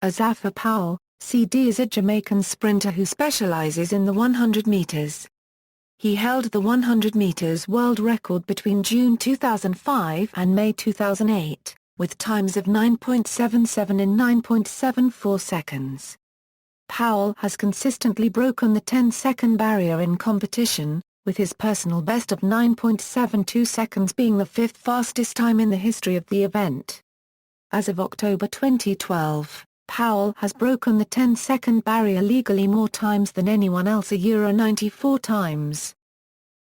Asafa Powell, CD, is a Jamaican sprinter who specialises in the 100 metres. He held the 100 metres world record between June 2005 and May 2008, with times of 9.77 and 9.74 seconds. Powell has consistently broken the 10-second barrier in competition, with his personal best of 9.72 seconds being the fifth fastest time in the history of the event. As of October 2012, Powell has broken the 10-second barrier legally more times than anyone else, 94 times.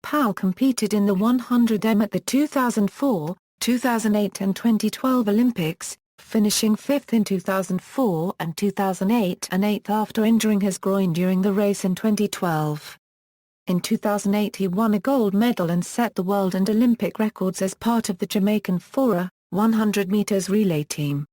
Powell competed in the 100m at the 2004, 2008 and 2012 Olympics, finishing fifth in 2004 and 2008 and eighth after injuring his groin during the race in 2012. In 2008 he won a gold medal and set the world and Olympic records as part of the Jamaican 100 meters relay team.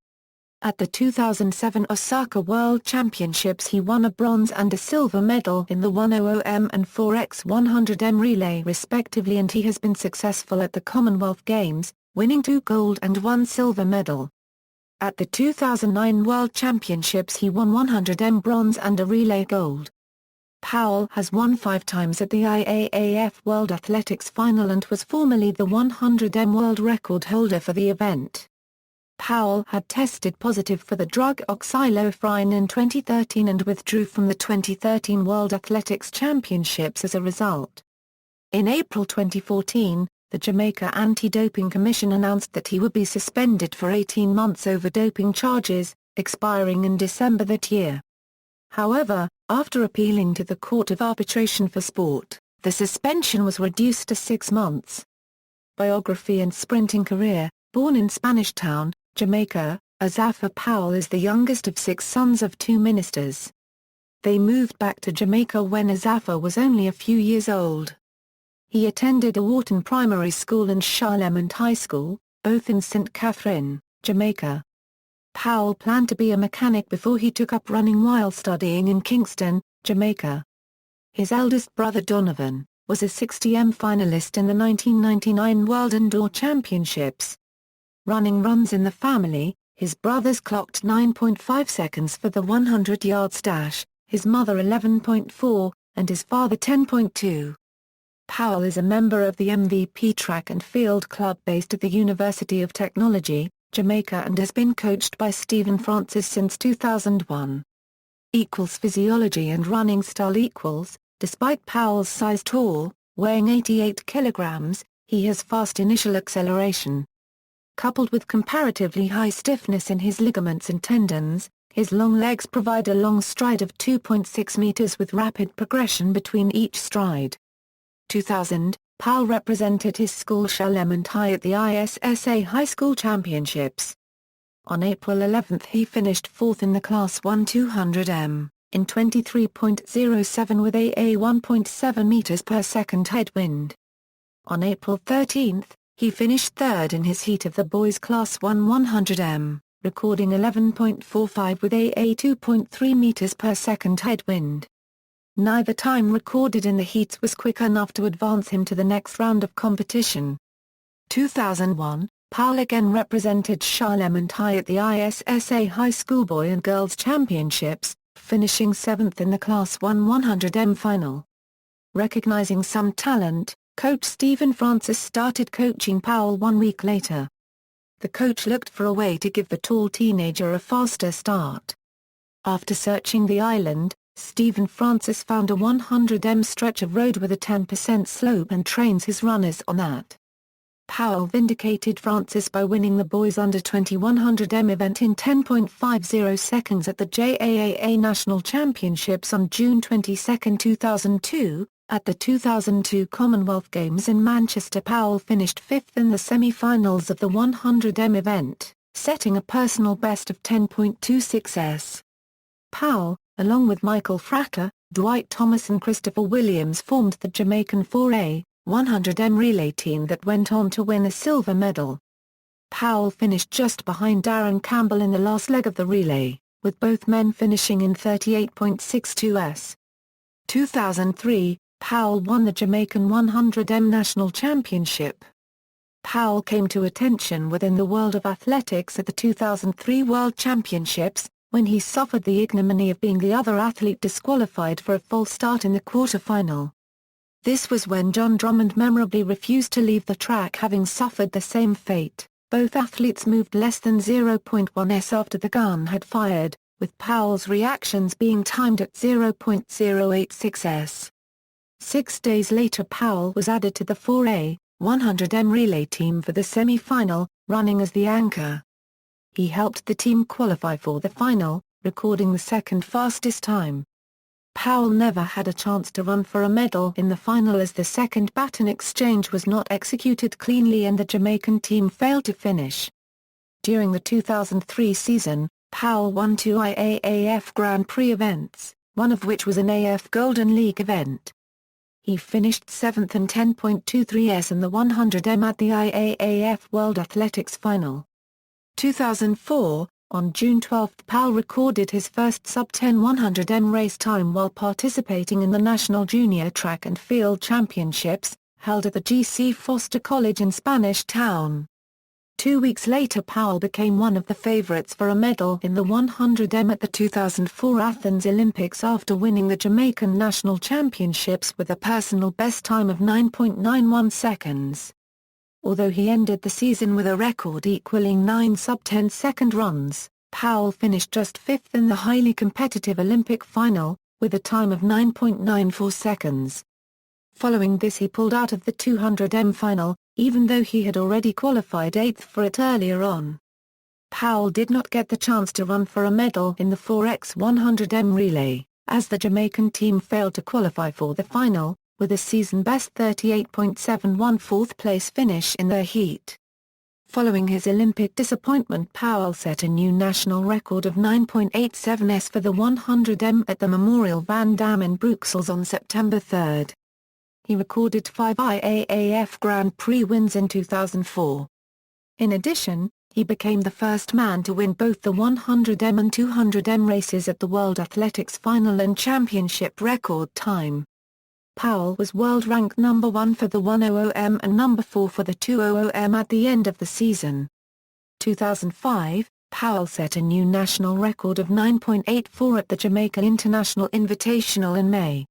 At the 2007 Osaka World Championships he won a bronze and a silver medal in the 100m and 4x100m relay respectively, and he has been successful at the Commonwealth Games, winning 2 gold and 1 silver medal. At the 2009 World Championships he won 100m bronze and a relay gold. Powell has won 5 times at the IAAF World Athletics Final and was formerly the 100m world record holder for the event. Powell had tested positive for the drug oxylofrine in 2013 and withdrew from the 2013 World Athletics Championships as a result. In April 2014, the Jamaica Anti-Doping Commission announced that he would be suspended for 18 months over doping charges, expiring in December that year. However, after appealing to the Court of Arbitration for Sport, the suspension was reduced to 6 months. Biography and sprinting career. Born in Spanish Town, Jamaica, Asafa Powell is the youngest of 6 sons of 2 ministers. They moved back to Jamaica when Asafa was only a few years old. He attended Wharton Primary School and Charlemont High School, both in St. Catherine, Jamaica. Powell planned to be a mechanic before he took up running while studying in Kingston, Jamaica. His eldest brother Donovan was a 60m finalist in the 1999 World Indoor Championships. Running runs in the family, his brothers clocked 9.5 seconds for the 100 yards dash, his mother 11.4, and his father 10.2. Powell is a member of the MVP Track and Field Club based at the University of Technology, Jamaica, and has been coached by Stephen Francis since 2001. Physiology and running style. Despite Powell's size, tall, weighing 88 kilograms, he has fast initial acceleration. Coupled with comparatively high stiffness in his ligaments and tendons, his long legs provide a long stride of 2.6 meters with rapid progression between each stride. 2000, Powell represented his school Charlemont High at the ISSA High School Championships. On April 11 he finished 4th in the Class 1 200m, in 23.07 with a 1.7 meters per second headwind. On April 13, he finished 3rd in his heat of the boys' Class 1 100m, recording 11.45 with a 2.3 meters per second headwind. Neither time recorded in the heats was quick enough to advance him to the next round of competition. 2001, Powell again represented Charlemont High at the ISSA High School Boy and Girls Championships, finishing 7th in the Class 1 100m final. Recognizing some talent, coach Stephen Francis started coaching Powell 1 week later. The coach looked for a way to give the tall teenager a faster start. After searching the island, Stephen Francis found a 100m stretch of road with a 10% slope and trains his runners on that. Powell vindicated Francis by winning the boys under 20 100m event in 10.50 seconds at the JAAA National Championships on June 22, 2002. At the 2002 Commonwealth Games in Manchester, Powell finished 5th in the semi-finals of the 100m event, setting a personal best of 10.26s. Powell, along with Michael Frater, Dwight Thomas and Christopher Williams, formed the Jamaican 4A 100m relay team that went on to win a silver medal. Powell finished just behind Darren Campbell in the last leg of the relay, with both men finishing in 38.62s. 2003, Powell won the Jamaican 100m National Championship. Powell came to attention within the world of athletics at the 2003 World Championships, when he suffered the ignominy of being the other athlete disqualified for a false start in the quarter-final. This was when John Drummond memorably refused to leave the track, having suffered the same fate. Both athletes moved less than 0.1 s after the gun had fired, with Powell's reactions being timed at 0.086 s. 6 days later Powell was added to the 4A, 100m relay team for the semi-final, running as the anchor. He helped the team qualify for the final, recording the second fastest time. Powell never had a chance to run for a medal in the final as the second baton exchange was not executed cleanly and the Jamaican team failed to finish. During the 2003 season, Powell won 2 IAAF Grand Prix events, one of which was an AF Golden League event. He finished 7th and 10.23 s in the 100m at the IAAF World Athletics Final. 2004, on June 12 Powell recorded his first sub-10 100m race time while participating in the National Junior Track and Field Championships, held at the G.C. Foster College in Spanish Town. 2 weeks later Powell became one of the favorites for a medal in the 100m at the 2004 Athens Olympics after winning the Jamaican National Championships with a personal best time of 9.91 seconds. Although he ended the season with a record equaling 9 sub-10 second runs, Powell finished just 5th in the highly competitive Olympic final, with a time of 9.94 seconds. Following this he pulled out of the 200m final, even though he had already qualified 8th for it earlier on. Powell did not get the chance to run for a medal in the 4x100m relay, as the Jamaican team failed to qualify for the final, with a season-best 38.71 fourth-place finish in their heat. Following his Olympic disappointment Powell set a new national record of 9.87 s for the 100m at the Memorial Van Dam in Bruxelles on September 3. He recorded 5 IAAF Grand Prix wins in 2004. In addition, he became the first man to win both the 100m and 200m races at the World Athletics Final and Championship record time. Powell was world rank number 1 for the 100m and number 4 for the 200m at the end of the season. 2005, Powell set a new national record of 9.84 at the Jamaican International Invitational in May.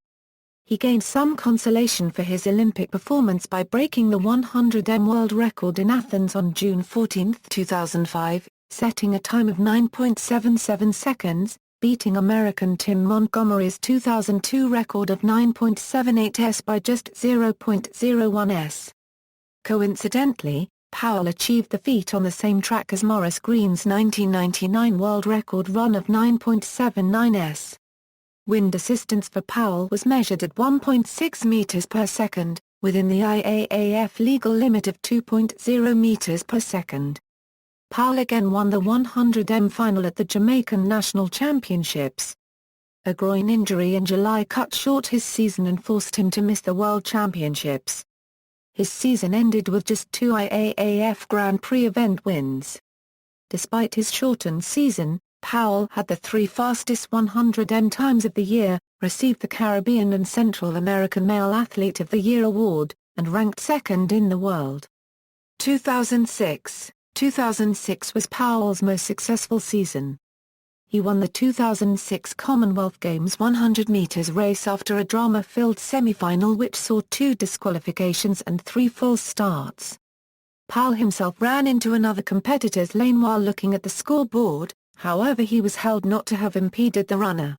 He gained some consolation for his Olympic performance by breaking the 100m world record in Athens on June 14, 2005, setting a time of 9.77 seconds, beating American Tim Montgomery's 2002 record of 9.78 s by just 0.01 s. Coincidentally, Powell achieved the feat on the same track as Maurice Green's 1999 world record run of 9.79 s. Wind assistance for Powell was measured at 1.6 meters per second, within the IAAF legal limit of 2.0 meters per second. Powell again won the 100m final at the Jamaican National Championships. A groin injury in July cut short his season and forced him to miss the World Championships. His season ended with just 2 IAAF Grand Prix event wins. Despite his shortened season, Powell had the 3 fastest 100m times of the year, received the Caribbean and Central American Male Athlete of the Year award, and ranked second in the world. 2006 was Powell's most successful season. He won the 2006 Commonwealth Games 100 meters race after a drama-filled semi-final which saw 2 disqualifications and 3 false starts. Powell himself ran into another competitor's lane while looking at the scoreboard, however he was held not to have impeded the runner.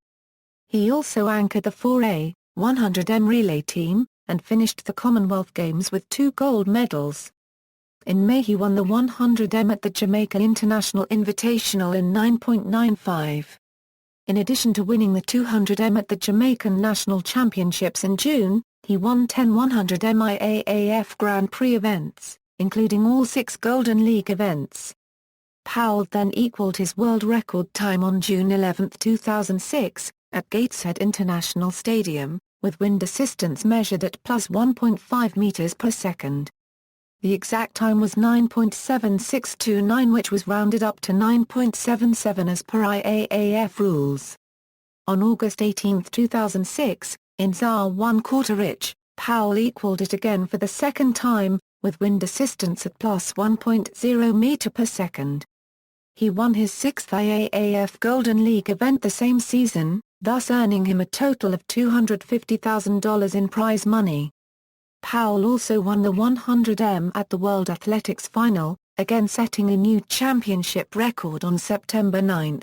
He also anchored the 4A, 100m relay team, and finished the Commonwealth Games with 2 gold medals. In May he won the 100m at the Jamaican International Invitational in 9.95. In addition to winning the 200m at the Jamaican National Championships in June, he won 10 100m IAAF Grand Prix events, including all 6 Golden League events. Powell then equaled his world record time on June 11, 2006, at Gateshead International Stadium, with wind assistance measured at plus 1.5 meters per second. The exact time was 9.7629, which was rounded up to 9.77 as per IAAF rules. On August 18, 2006, in ZAR 1/4 inch, Powell equaled it again for the second time, with wind assistance at plus 1.0 meter per second. He won his sixth IAAF Golden League event the same season, thus earning him a total of $250,000 in prize money. Powell also won the 100m at the World Athletics Final, again setting a new championship record on September 9.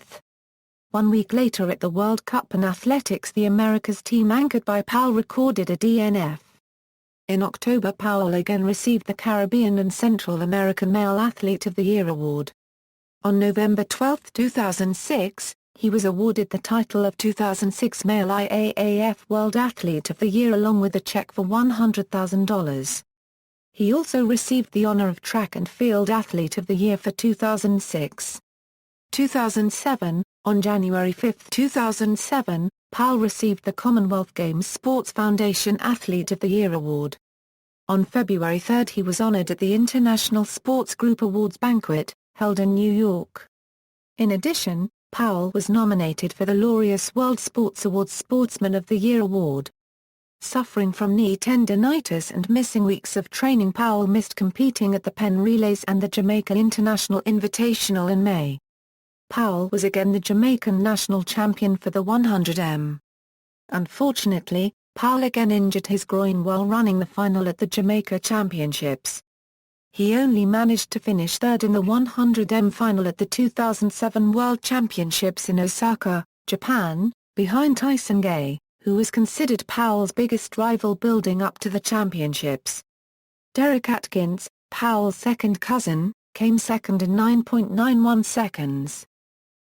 1 week later at the World Cup in Athletics, the Americas team anchored by Powell recorded a DNF. In October, Powell again received the Caribbean and Central American Male Athlete of the Year award. On November 12, 2006, he was awarded the title of 2006 Male IAAF World Athlete of the Year along with a check for $100,000. He also received the honor of Track and Field Athlete of the Year for 2006. 2007, on January 5, 2007, Powell received the Commonwealth Games Sports Foundation Athlete of the Year award. On February 3 he was honored at the International Sports Group Awards banquet, held in New York. In addition, Powell was nominated for the Laureus World Sports Awards Sportsman of the Year award. Suffering from knee tendinitis and missing weeks of training, Powell missed competing at the Penn Relays and the Jamaica International Invitational in May. Powell was again the Jamaican national champion for the 100m. Unfortunately, Powell again injured his groin while running the final at the Jamaica Championships. He only managed to finish third in the 100m final at the 2007 World Championships in Osaka, Japan, behind Tyson Gay, who was considered Powell's biggest rival building up to the championships. Derek Atkins, Powell's second cousin, came second in 9.91 seconds.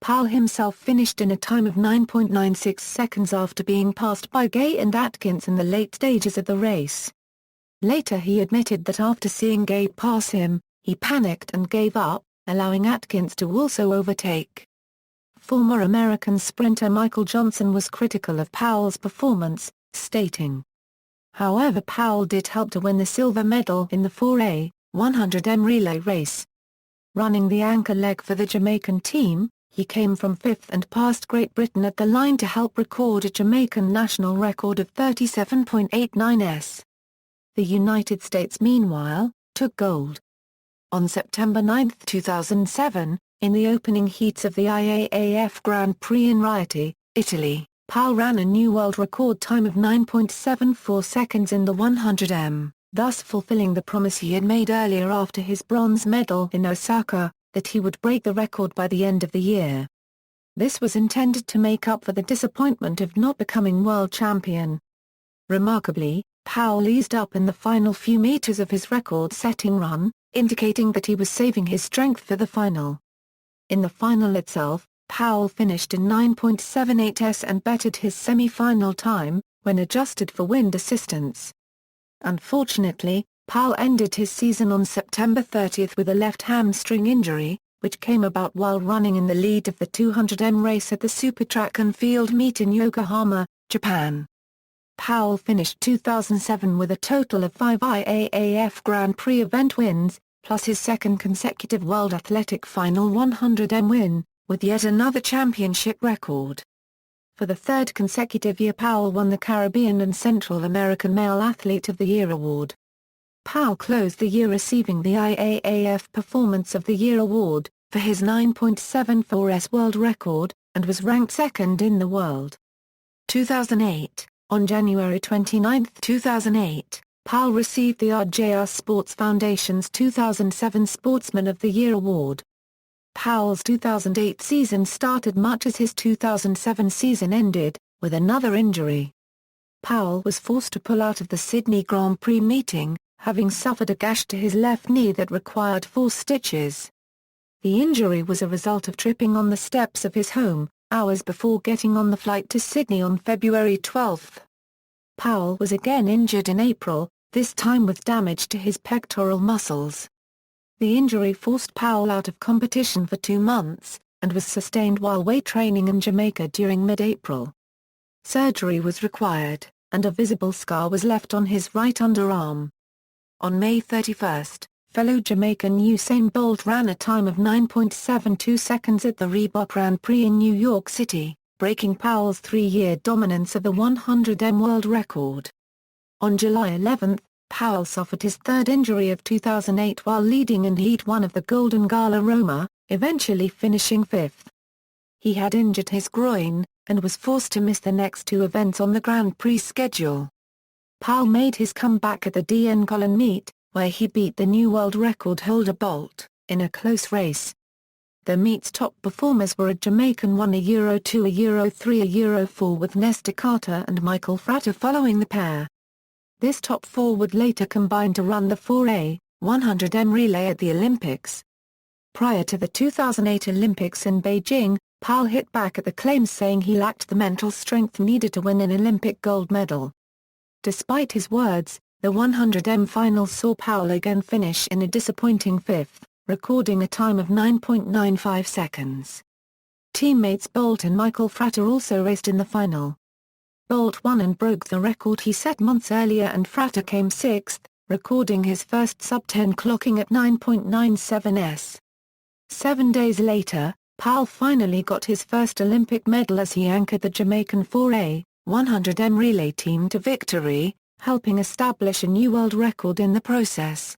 Powell himself finished in a time of 9.96 seconds after being passed by Gay and Atkins in the late stages of the race. Later he admitted that after seeing Gay pass him, he panicked and gave up, allowing Atkins to also overtake. Former American sprinter Michael Johnson was critical of Powell's performance, stating, "However, Powell did help to win the silver medal in the 4A, 100m relay race. Running the anchor leg for the Jamaican team, he came from fifth and passed Great Britain at the line to help record a Jamaican national record of 37.89s. The United States, meanwhile, took gold. On September 9, 2007, in the opening heats of the IAAF Grand Prix in Rieti, Italy, Powell ran a new world record time of 9.74 seconds in the 100m, thus fulfilling the promise he had made earlier after his bronze medal in Osaka, that he would break the record by the end of the year. This was intended to make up for the disappointment of not becoming world champion. Remarkably, Powell eased up in the final few meters of his record-setting run, indicating that he was saving his strength for the final. In the final itself, Powell finished in 9.78s and bettered his semi-final time, when adjusted for wind assistance. Unfortunately, Powell ended his season on September 30 with a left hamstring injury, which came about while running in the lead of the 200m race at the Super Track and Field meet in Yokohama, Japan. Powell finished 2007 with a total of 5 IAAF Grand Prix event wins, plus his second consecutive World Athletic Final 100m win, with yet another championship record. For the third consecutive year, Powell won the Caribbean and Central American Male Athlete of the Year award. Powell closed the year receiving the IAAF Performance of the Year award, for his 9.74s world record, and was ranked second in the world. 2008. On January 29, 2008, Powell received the RJR Sports Foundation's 2007 Sportsman of the Year award. Powell's 2008 season started much as his 2007 season ended, with another injury. Powell was forced to pull out of the Sydney Grand Prix meeting, having suffered a gash to his left knee that required 4 stitches. The injury was a result of tripping on the steps of his home, hours before getting on the flight to Sydney on February 12. Powell was again injured in April, this time with damage to his pectoral muscles. The injury forced Powell out of competition for 2 months, and was sustained while weight training in Jamaica during mid-April. Surgery was required, and a visible scar was left on his right underarm. On May 31, fellow Jamaican Usain Bolt ran a time of 9.72 seconds at the Reebok Grand Prix in New York City, breaking Powell's 3-year dominance of the 100m world record. On July 11, Powell suffered his third injury of 2008 while leading in Heat 1 of the Golden Gala Roma, eventually finishing fifth. He had injured his groin, and was forced to miss the next two events on the Grand Prix schedule. Powell made his comeback at the DN Colin meet, where he beat the new world record holder Bolt, in a close race. The meet's top performers were a Jamaican won a Euro 2, a Euro 3, a Euro 4 with Nesta Carter and Michael Frater following the pair. This top four would later combine to run the 4A, 100m relay at the Olympics. Prior to the 2008 Olympics in Beijing, Powell hit back at the claims saying he lacked the mental strength needed to win an Olympic gold medal. Despite his words, the 100m final saw Powell again finish in a disappointing fifth, recording a time of 9.95 seconds. Teammates Bolt and Michael Frater also raced in the final. Bolt won and broke the record he set months earlier, and Frater came sixth, recording his first sub-10 clocking at 9.97 s. 7 days later, Powell finally got his first Olympic medal as he anchored the Jamaican 4A, 100m relay team to victory, helping establish a new world record in the process.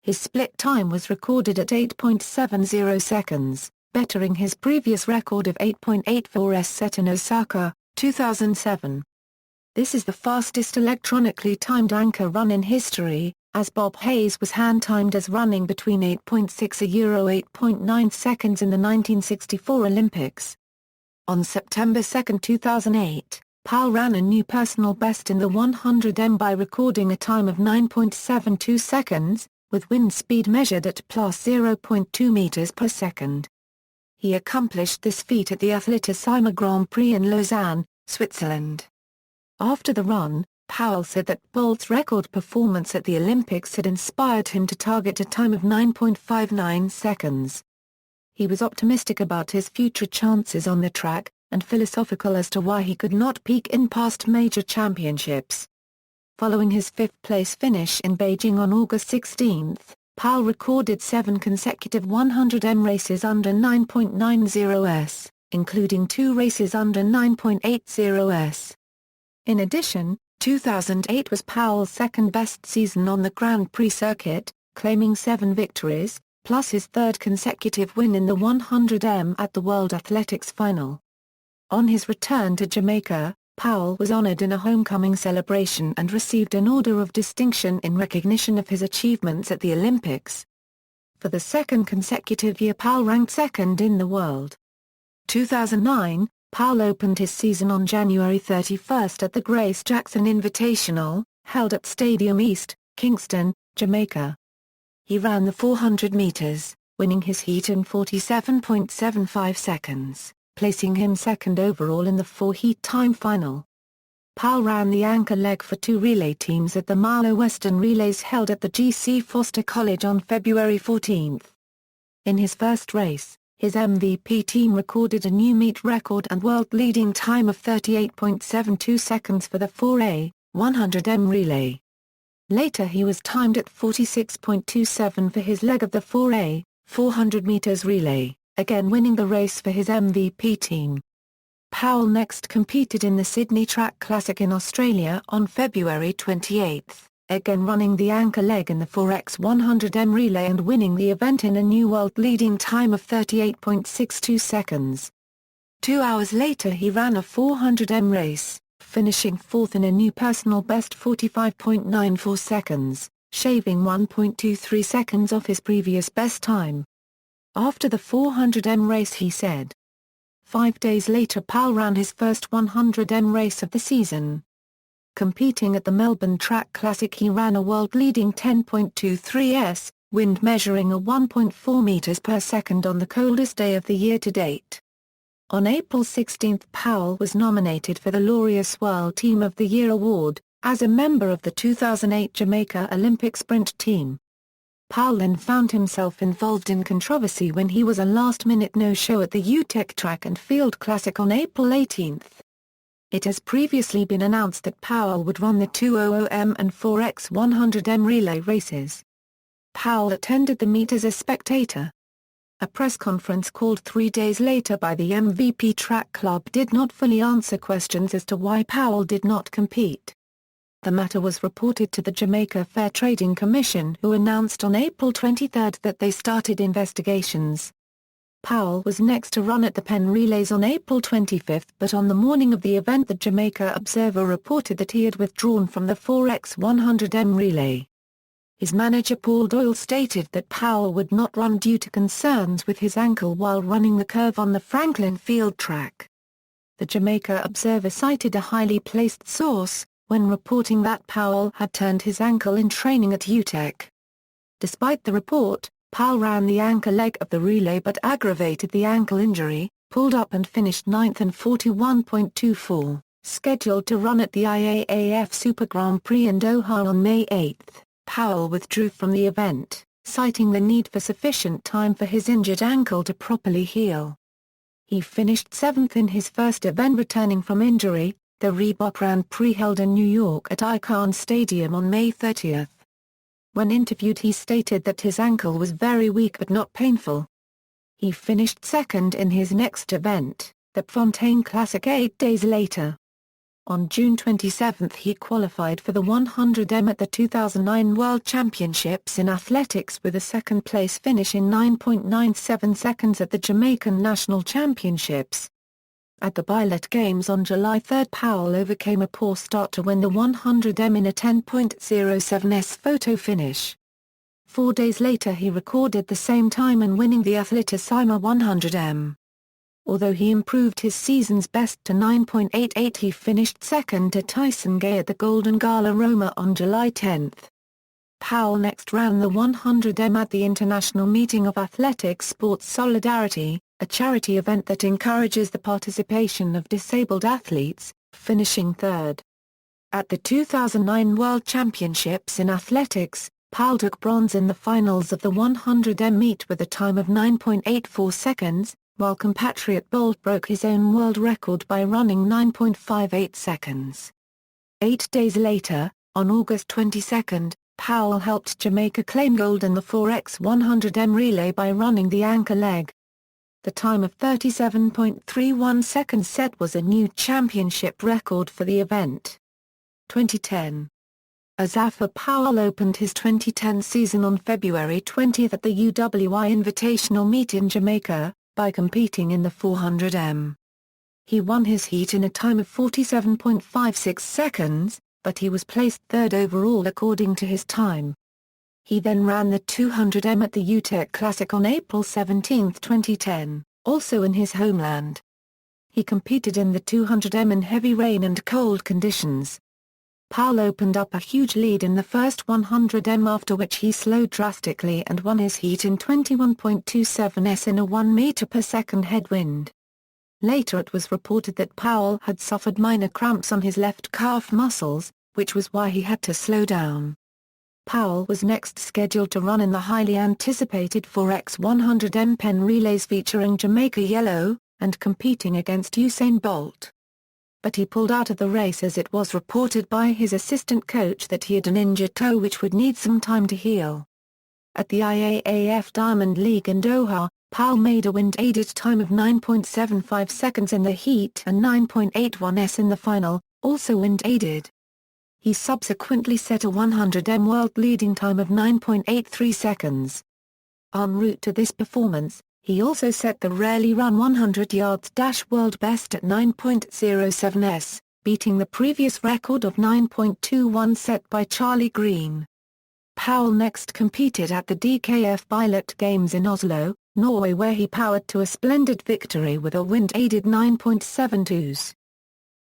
His split time was recorded at 8.70 seconds, bettering his previous record of 8.84 s set in Osaka, 2007. This is the fastest electronically timed anchor run in history, as Bob Hayes was hand-timed as running between 8.6 a Euro 8.9 seconds in the 1964 Olympics. On September 2, 2008, Powell ran a new personal best in the 100m by recording a time of 9.72 seconds, with wind speed measured at plus 0.2 meters per second. He accomplished this feat at the Athleticima Grand Prix in Lausanne, Switzerland. After the run, Powell said that Bolt's record performance at the Olympics had inspired him to target a time of 9.59 seconds. He was optimistic about his future chances on the track, and philosophical as to why he could not peak in past major championships. Following his fifth-place finish in Beijing on August 16, Powell recorded 7 consecutive 100m races under 9.90 s, including 2 races under 9.80 s. In addition, 2008 was Powell's second-best season on the Grand Prix circuit, claiming 7 victories, plus his third consecutive win in the 100m at the World Athletics Final. On his return to Jamaica, Powell was honored in a homecoming celebration and received an Order of Distinction in recognition of his achievements at the Olympics. For the second consecutive year, Powell ranked second in the world. 2009, Powell opened his season on January 31 at the Grace Jackson Invitational, held at Stadium East, Kingston, Jamaica. He ran the 400 meters, winning his heat in 47.75 seconds, placing him second overall in the 4-heat time final. Powell ran the anchor leg for 2 relay teams at the Malo Western Relays held at the G.C. Foster College on February 14. In his first race, his MVP team recorded a new meet record and world-leading time of 38.72 seconds for the 4A, 100m relay. Later he was timed at 46.27 for his leg of the 4A, 400 meters relay, again winning the race for his MVP team. Powell next competed in the Sydney Track Classic in Australia on February 28, again running the anchor leg in the 4x 100m relay and winning the event in a new world-leading time of 38.62 seconds. 2 hours later he ran a 400m race, finishing fourth in a new personal best 45.94 seconds, shaving 1.23 seconds off his previous best time. After the 400m race he said. 5 days later Powell ran his first 100m race of the season. Competing at the Melbourne Track Classic he ran a world-leading 10.23 s, wind measuring a 1.4 meters per second on the coldest day of the year to date. On April 16 Powell was nominated for the Laureus World Team of the Year award, as a member of the 2008 Jamaica Olympic sprint team. Powell then found himself involved in controversy when he was a last-minute no-show at the UTEC Track and Field Classic on April 18. It has previously been announced that Powell would run the 200m and 4x 100m relay races. Powell attended the meet as a spectator. A press conference called 3 days later by the MVP Track Club did not fully answer questions as to why Powell did not compete. The matter was reported to the Jamaica Fair Trading Commission, who announced on April 23 that they started investigations. Powell was next to run at the Penn Relays on April 25, but on the morning of the event the Jamaica Observer reported that he had withdrawn from the 4x100m relay. His manager Paul Doyle stated that Powell would not run due to concerns with his ankle while running the curve on the Franklin Field track. The Jamaica Observer cited a highly placed source when reporting that Powell had turned his ankle in training at UTEC. Despite the report, Powell ran the anchor leg of the relay but aggravated the ankle injury, pulled up and finished 9th in 41.24, scheduled to run at the IAAF Super Grand Prix in Doha on May 8. Powell withdrew from the event, citing the need for sufficient time for his injured ankle to properly heal. He finished 7th in his first event returning from injury, the Reebok Grand Prix held in New York at Icahn Stadium on May 30. When interviewed he stated that his ankle was very weak but not painful. He finished second in his next event, the Fontaine Classic 8 days later. On June 27 he qualified for the 100m at the 2009 World Championships in Athletics with a second-place finish in 9.97 seconds at the Jamaican National Championships. At the Billet Games on July 3 Powell overcame a poor start to win the 100m in a 10.07s photo finish. 4 days later he recorded the same time in winning the Athleticima 100m. Although he improved his season's best to 9.88 he finished second to Tyson Gay at the Golden Gala Roma on July 10. Powell next ran the 100m at the International Meeting of Athletic Sports Solidarity, a charity event that encourages the participation of disabled athletes, finishing third. At the 2009 World Championships in Athletics, Powell took bronze in the finals of the 100m meet with a time of 9.84 seconds, while compatriot Bolt broke his own world record by running 9.58 seconds. 8 days later, on August 22, Powell helped Jamaica claim gold in the 4x100m relay by running the anchor leg. The time of 37.31 seconds set was a new championship record for the event. 2010. Asafa Powell opened his 2010 season on February 20 at the UWI Invitational Meet in Jamaica, by competing in the 400m. He won his heat in a time of 47.56 seconds, but he was placed third overall according to his time. He then ran the 200m at the UTEC Classic on April 17, 2010, also in his homeland. He competed in the 200m in heavy rain and cold conditions. Powell opened up a huge lead in the first 100m after which he slowed drastically and won his heat in 21.27s in a 1 meter per second headwind. Later it was reported that Powell had suffered minor cramps on his left calf muscles, which was why he had to slow down. Powell was next scheduled to run in the highly anticipated 4x100m Penn Relays featuring Jamaica Yellow, and competing against Usain Bolt. But he pulled out of the race as it was reported by his assistant coach that he had an injured toe which would need some time to heal. At the IAAF Diamond League in Doha, Powell made a wind-aided time of 9.75 seconds in the heat and 9.81s in the final, also wind-aided. He subsequently set a 100m world leading time of 9.83 seconds. En route to this performance, he also set the rarely run 100 yards dash world best at 9.07s, beating the previous record of 9.21 set by Charlie Green. Powell next competed at the DKF Billet Games in Oslo, Norway where he powered to a splendid victory with a wind-aided 9.72s.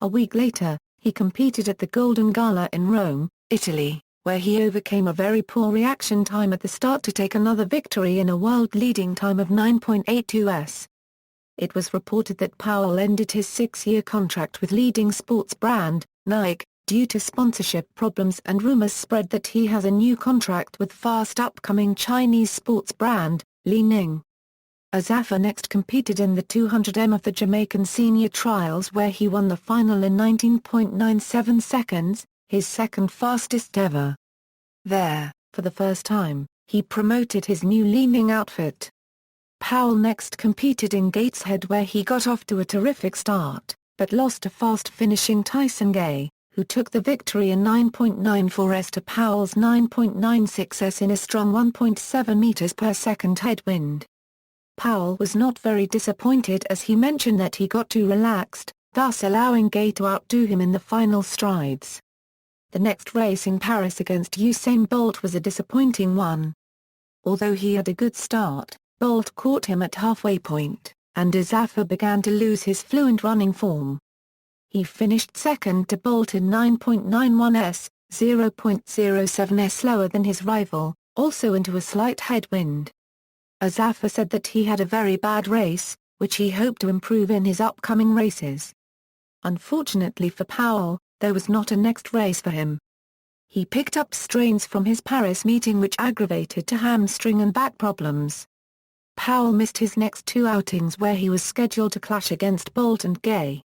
A week later, he competed at the Golden Gala in Rome, Italy, where he overcame a very poor reaction time at the start to take another victory in a world-leading time of 9.82s. It was reported that Powell ended his 6-year contract with leading sports brand, Nike, due to sponsorship problems, and rumors spread that he has a new contract with fast-upcoming Chinese sports brand, Li Ning. Asafa next competed in the 200m of the Jamaican Senior Trials where he won the final in 19.97 seconds, his second fastest ever. There, for the first time, he promoted his new Li Ning outfit. Powell next competed in Gateshead where he got off to a terrific start, but lost to fast-finishing Tyson Gay, who took the victory in 9.94s to Powell's 9.96s in a strong 1.7 meters per second headwind. Powell was not very disappointed as he mentioned that he got too relaxed, thus allowing Gay to outdo him in the final strides. The next race in Paris against Usain Bolt was a disappointing one. Although he had a good start, Bolt caught him at halfway point, and Asafa began to lose his fluent running form. He finished second to Bolt in 9.91 s, 0.07 s slower than his rival, also into a slight headwind. Asafa said that he had a very bad race, which he hoped to improve in his upcoming races. Unfortunately for Powell, there was not a next race for him. He picked up strains from his Paris meeting which aggravated to hamstring and back problems. Powell missed his next two outings where he was scheduled to clash against Bolt and Gay.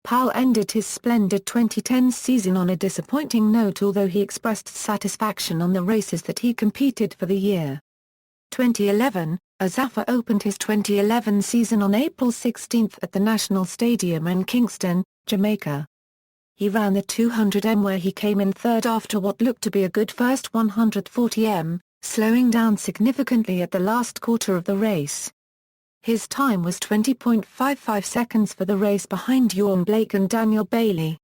Powell ended his splendid 2010 season on a disappointing note, although he expressed satisfaction on the races that he competed for the year. 2011, Asafa opened his 2011 season on April 16 at the National Stadium in Kingston, Jamaica. He ran the 200m where he came in third after what looked to be a good first 140m, slowing down significantly at the last quarter of the race. His time was 20.55 seconds for the race behind Ewan Blake and Daniel Bailey.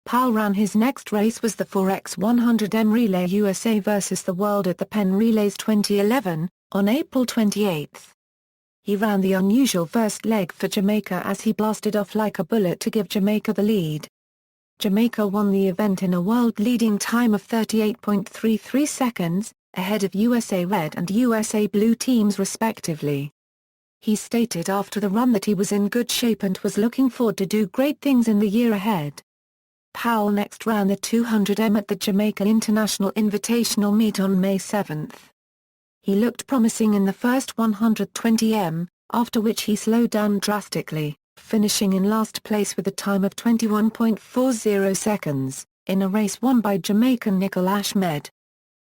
Powell ran his next race was the 4x100m Relay USA vs the World at the Penn Relays 2011, on April 28. He ran the unusual first leg for Jamaica as he blasted off like a bullet to give Jamaica the lead. Jamaica won the event in a world-leading time of 38.33 seconds, ahead of USA Red and USA Blue teams respectively. He stated after the run that he was in good shape and was looking forward to do great things in the year ahead. Powell next ran the 200m at the Jamaica International Invitational Meet on May 7. He looked promising in the first 120m, after which he slowed down drastically, finishing in last place with a time of 21.40 seconds, in a race won by Jamaican Nicol Ahmed.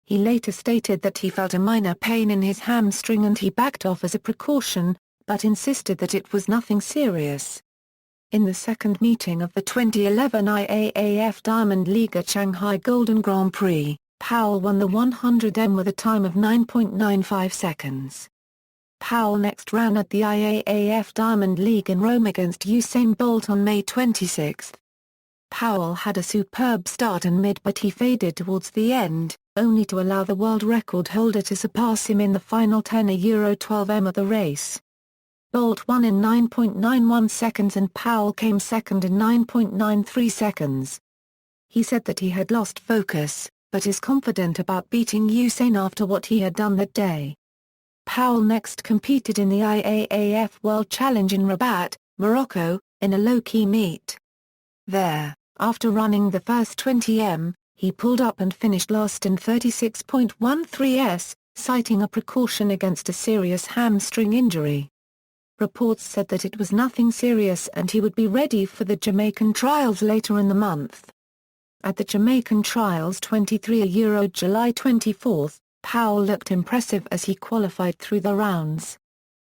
He later stated that he felt a minor pain in his hamstring and he backed off as a precaution, but insisted that it was nothing serious. In the second meeting of the 2011 IAAF Diamond League at Shanghai Golden Grand Prix, Powell won the 100m with a time of 9.95 seconds. Powell next ran at the IAAF Diamond League in Rome against Usain Bolt on May 26. Powell had a superb start and mid but he faded towards the end, only to allow the world record holder to surpass him in the final 10:12m of the race. Bolt won in 9.91 seconds and Powell came second in 9.93 seconds. He said that he had lost focus, but is confident about beating Usain after what he had done that day. Powell next competed in the IAAF World Challenge in Rabat, Morocco, in a low-key meet. There, after running the first 20m, he pulled up and finished last in 36.13 s, citing a precaution against a serious hamstring injury. Reports said that it was nothing serious and he would be ready for the Jamaican trials later in the month. At the Jamaican trials 23 July 24, Powell looked impressive as he qualified through the rounds.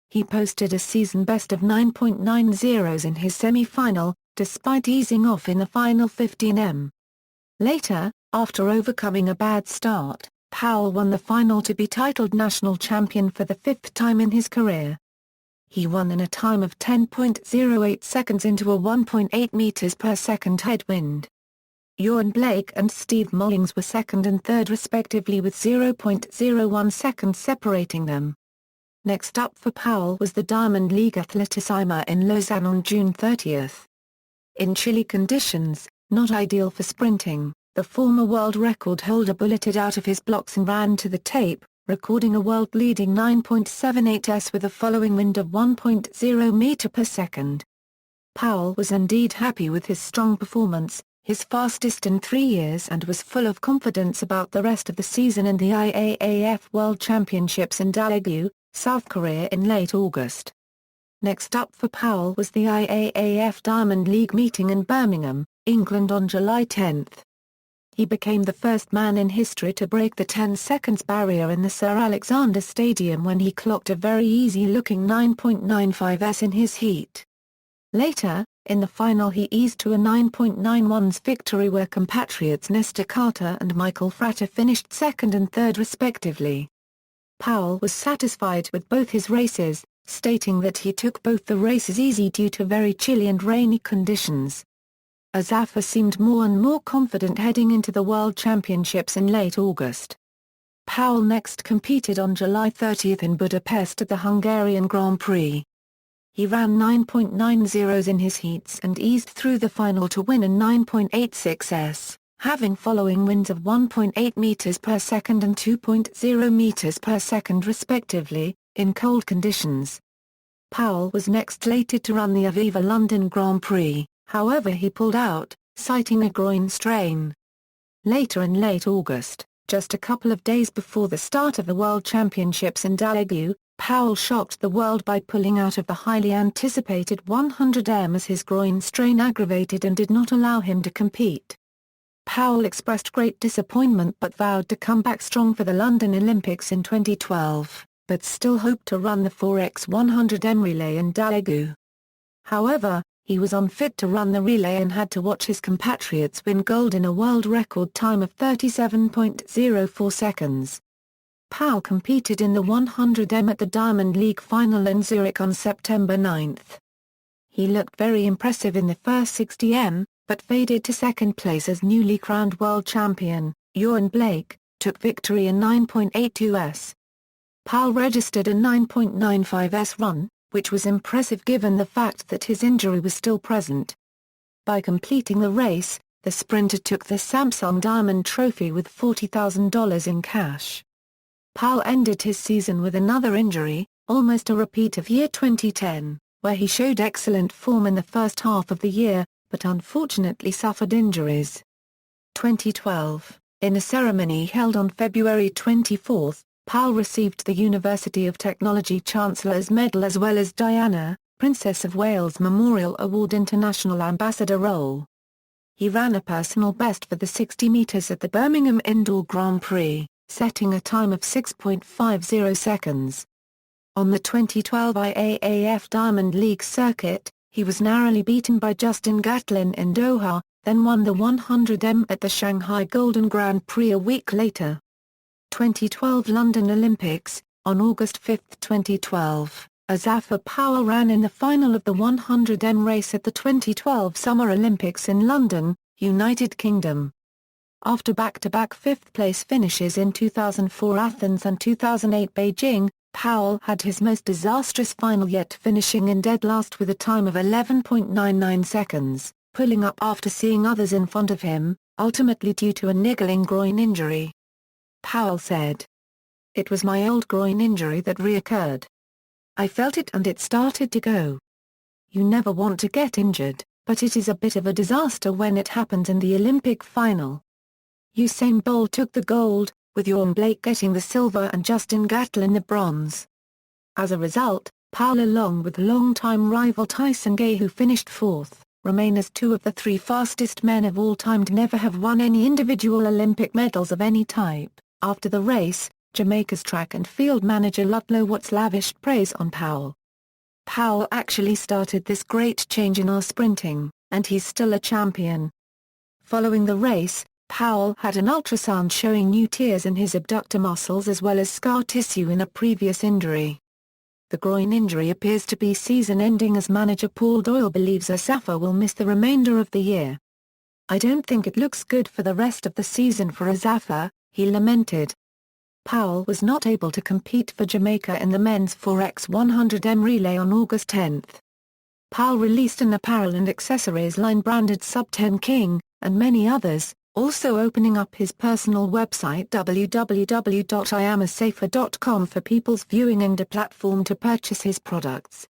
He posted a season best of 9.90s in his semi-final, despite easing off in the final 15m. Later, after overcoming a bad start, Powell won the final to be titled national champion for the fifth time in his career. He won in a time of 10.08 seconds into a 1.8 meters per second headwind. Ewan Blake and Steve Mullings were second and third respectively with 0.01 seconds separating them. Next up for Powell was the Diamond League Atleticima in Lausanne on June 30. In chilly conditions, not ideal for sprinting, the former world record holder bulleted out of his blocks and ran to the tape, recording a world-leading 9.78 s with a following wind of 1.0 meter per second. Powell was indeed happy with his strong performance, his fastest in 3 years, and was full of confidence about the rest of the season in the IAAF World Championships in Daegu, South Korea in late August. Next up for Powell was the IAAF Diamond League meeting in Birmingham, England on July 10. He became the first man in history to break the 10 seconds barrier in the Sir Alexander Stadium when he clocked a very easy-looking 9.95 s in his heat. Later, in the final he eased to a 9.91s victory where compatriots Nestor Carter and Michael Frater finished second and third respectively. Powell was satisfied with both his races, stating that he took both the races easy due to very chilly and rainy conditions. Asafa seemed more and more confident heading into the World Championships in late August. Powell next competed on July 30 in Budapest at the Hungarian Grand Prix. He ran 9.90s in his heats and eased through the final to win in 9.86s, having following winds of 1.8 meters per second and 2.0 meters per second respectively, in cold conditions. Powell was next slated to run the Aviva London Grand Prix, however he pulled out, citing a groin strain. Later in late August, just a couple of days before the start of the World Championships in Daegu, Powell shocked the world by pulling out of the highly anticipated 100m as his groin strain aggravated and did not allow him to compete. Powell expressed great disappointment but vowed to come back strong for the London Olympics in 2012, but still hoped to run the 4x100m relay in Daegu. However, he was unfit to run the relay and had to watch his compatriots win gold in a world record time of 37.04 seconds. Powell competed in the 100m at the Diamond League final in Zurich on September 9. He looked very impressive in the first 60m, but faded to second place as newly crowned world champion, Ewan Blake, took victory in 9.82s. Powell registered a 9.95s run, which was impressive given the fact that his injury was still present. By completing the race, the sprinter took the Samsung Diamond Trophy with $40,000 in cash. Powell ended his season with another injury, almost a repeat of year 2010, where he showed excellent form in the first half of the year, but unfortunately suffered injuries. 2012, in a ceremony held on February 24, Powell received the University of Technology Chancellor's Medal as well as Diana, Princess of Wales Memorial Award International Ambassador role. He ran a personal best for the 60 metres at the Birmingham Indoor Grand Prix, setting a time of 6.50 seconds. On the 2012 IAAF Diamond League circuit, he was narrowly beaten by Justin Gatlin in Doha, then won the 100m at the Shanghai Golden Grand Prix a week later. 2012 London Olympics, on August 5, 2012, Asafa Powell ran in the final of the 100m race at the 2012 Summer Olympics in London, United Kingdom. After back-to-back fifth-place finishes in 2004 Athens and 2008 Beijing, Powell had his most disastrous final yet, finishing in dead last with a time of 11.99 seconds, pulling up after seeing others in front of him, ultimately due to a niggling groin injury. Powell said, "It was my old groin injury that reoccurred. I felt it and it started to go. You never want to get injured, but it is a bit of a disaster when it happens in the Olympic final." Usain Bolt took the gold, with Ewan Blake getting the silver and Justin Gatlin the bronze. As a result, Powell along with longtime rival Tyson Gay, who finished fourth, remain as two of the three fastest men of all time to never have won any individual Olympic medals of any type. After the race, Jamaica's track and field manager Ludlow Watts lavished praise on Powell. "Powell actually started this great change in our sprinting, and he's still a champion." Following the race, Powell had an ultrasound showing new tears in his abductor muscles as well as scar tissue in a previous injury. The groin injury appears to be season-ending as manager Paul Doyle believes Asafa will miss the remainder of the year. "I don't think it looks good for the rest of the season for Asafa," he lamented. Powell was not able to compete for Jamaica in the men's 4x100m relay on August 10. Powell released an apparel and accessories line branded Sub-10 King, and many others, also opening up his personal website www.iamasafa.com for people's viewing and a platform to purchase his products.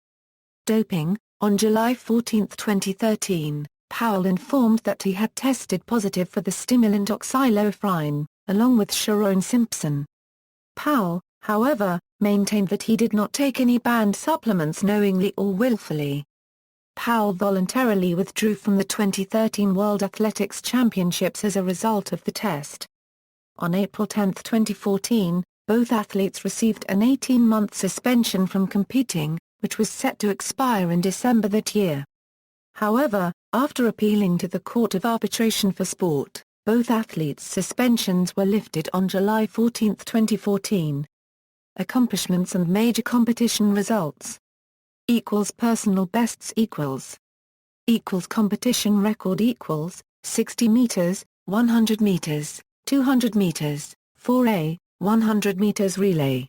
Doping. On July 14, 2013, Powell informed that he had tested positive for the stimulant oxylophrin, along with Sharon Simpson. Powell, however, maintained that he did not take any banned supplements knowingly or willfully. Powell voluntarily withdrew from the 2013 World Athletics Championships as a result of the test. On April 10, 2014, both athletes received an 18-month suspension from competing, which was set to expire in December that year. However, after appealing to the Court of Arbitration for Sport, both athletes' suspensions were lifted on July 14, 2014. Accomplishments and major competition results. Equals personal bests equals. Equals competition record equals, 60 meters, 100 meters, 200 meters, 4A, 100 meters relay.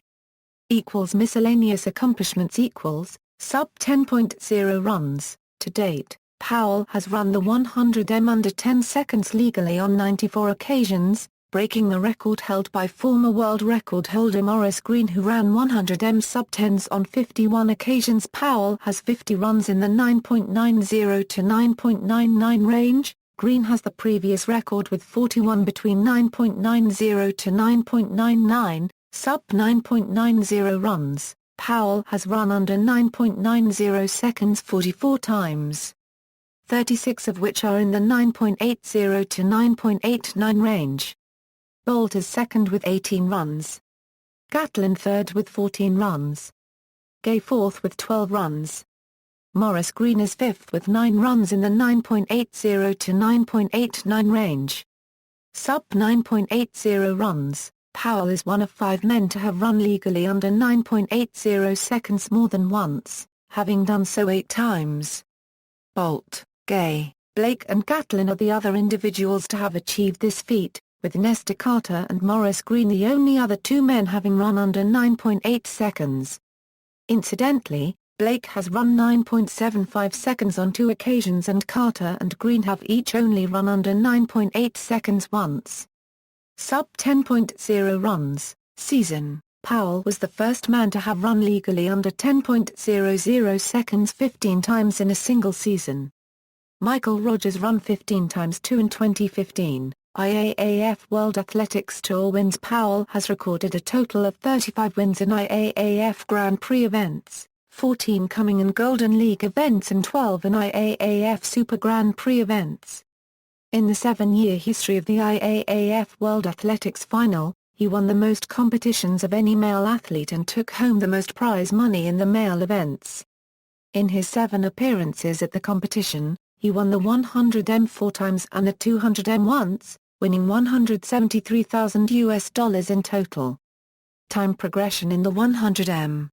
Equals miscellaneous accomplishments equals, sub 10.0 runs. To date, Powell has run the 100m under 10 seconds legally on 94 occasions, breaking the record held by former world record holder Maurice Greene, who ran 100m sub-10s on 51 occasions. Powell has 50 runs in the 9.90 to 9.99 range. Greene has the previous record with 41 between 9.90 to 9.99, sub 9.90 runs. Powell has run under 9.90 seconds 44 times, 36 of which are in the 9.80 to 9.89 range. Bolt is second with 18 runs. Gatlin third with 14 runs. Gay fourth with 12 runs. Maurice Greene is fifth with 9 runs in the 9.80 to 9.89 range. Sub 9.80 runs, Powell is one of 5 men to have run legally under 9.80 seconds more than once, having done so 8 times. Bolt, Gay, Blake and Gatlin are the other individuals to have achieved this feat, with Nestor Carter and Maurice Greene the only other 2 men having run under 9.8 seconds. Incidentally, Blake has run 9.75 seconds on 2 occasions and Carter and Greene have each only run under 9.8 seconds once. Sub 10.0 runs, season. Powell was the first man to have run legally under 10.00 seconds 15 times in a single season. Michael Rogers ran 15 times too in 2015. IAAF World Athletics Tour wins. Powell has recorded a total of 35 wins in IAAF Grand Prix events, 14 coming in Golden League events and 12 in IAAF Super Grand Prix events. In the 7-year history of the IAAF World Athletics Final, he won the most competitions of any male athlete and took home the most prize money in the male events. In his 7 appearances at the competition, he won the 100m 4 times and the 200m once, winning $173,000 in total. Time progression in the 100m.